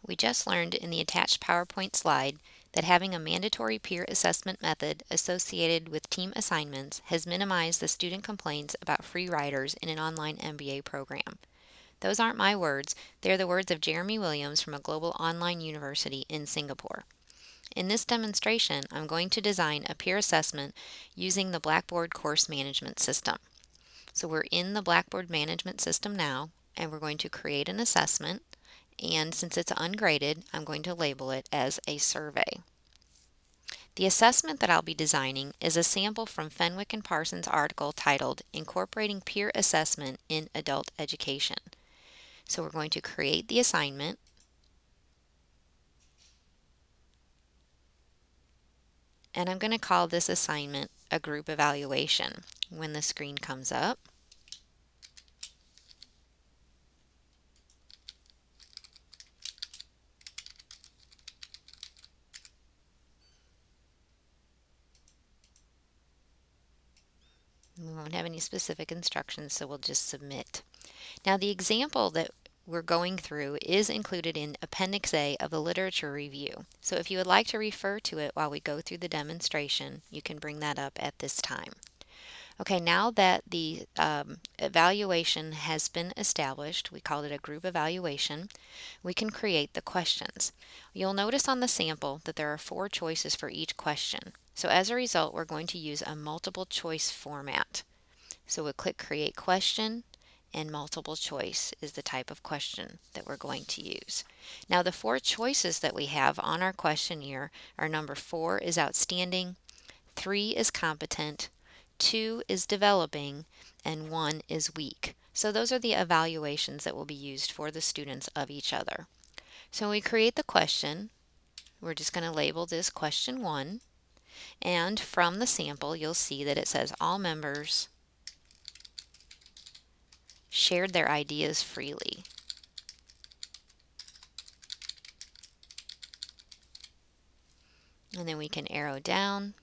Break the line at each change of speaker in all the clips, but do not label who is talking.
We just learned in the attached PowerPoint slide that having a mandatory peer assessment method associated with team assignments has minimized the student complaints about free riders in an online MBA program. Those aren't my words, they're the words of Jeremy Williams from a global online university in Singapore. In this demonstration, I'm going to design a peer assessment using the Blackboard course management system. So we're in the Blackboard management system now, and we're going to create an assessment, and since it's ungraded, I'm going to label it as a survey. The assessment that I'll be designing is a sample from Fenwick and Parsons' article titled Incorporating Peer Assessment in Adult Education. So we're going to create the assignment, and I'm going to call this assignment a group evaluation. When the screen comes up, we won't have any specific instructions, so we'll just submit. Now the example that we're going through is included in Appendix A of the literature review. So if you would like to refer to it while we go through the demonstration, you can bring that up at this time. Okay, now that the evaluation has been established, we called it a group evaluation, we can create the questions. You'll notice on the sample that there are 4 choices for each question. So as a result, we're going to use a multiple choice format. So we'll click Create Question, and multiple choice is the type of question that we're going to use. Now the 4 choices that we have on our questionnaire are number 4 is outstanding, 3 is competent, 2 is developing, and 1 is weak. So those are the evaluations that will be used for the students of each other. So when we create the question, we're just going to label this question 1, and from the sample you'll see that it says all members shared their ideas freely. And then we can arrow down,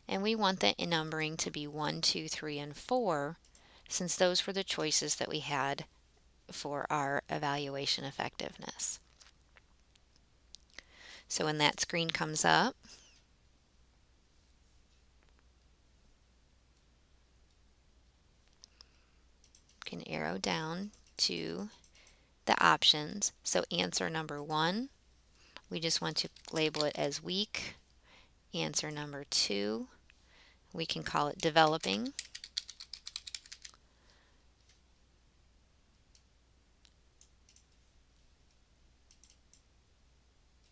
and we want the numbering to be 1, 2, 3, and 4, since those were the choices that we had for our evaluation effectiveness. So when that screen comes up, you can arrow down to the options. So answer number 1, we just want to label it as weak. Answer number 2, we can call it developing.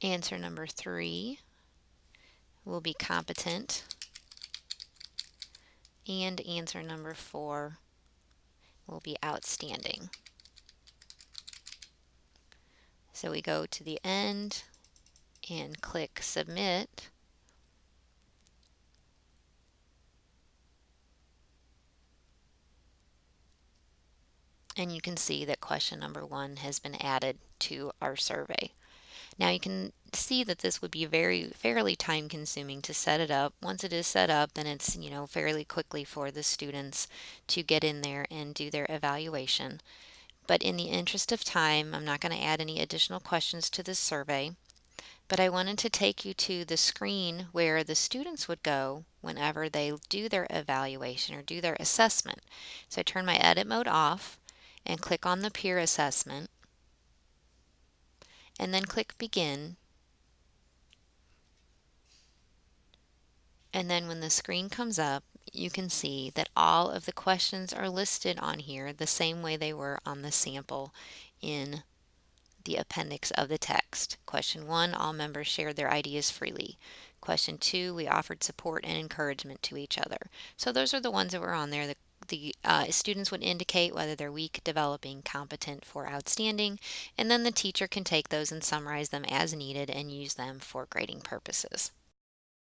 Answer number 3 will be competent. And answer number 4 will be outstanding. So we go to the end and click Submit. And you can see that question number 1 has been added to our survey. Now you can see that this would be fairly time consuming to set it up. Once it is set up, then it's fairly quickly for the students to get in there and do their evaluation. But in the interest of time, I'm not going to add any additional questions to this survey. But I wanted to take you to the screen where the students would go whenever they do their evaluation or do their assessment. So I turn my edit mode off and click on the peer assessment, and then click Begin. And then when the screen comes up, you can see that all of the questions are listed on here the same way they were on the sample in the appendix of the text. Question 1, all members shared their ideas freely. Question 2, we offered support and encouragement to each other. So those are the ones that were on there. The students would indicate whether they're weak, developing, competent, for outstanding, and then the teacher can take those and summarize them as needed and use them for grading purposes.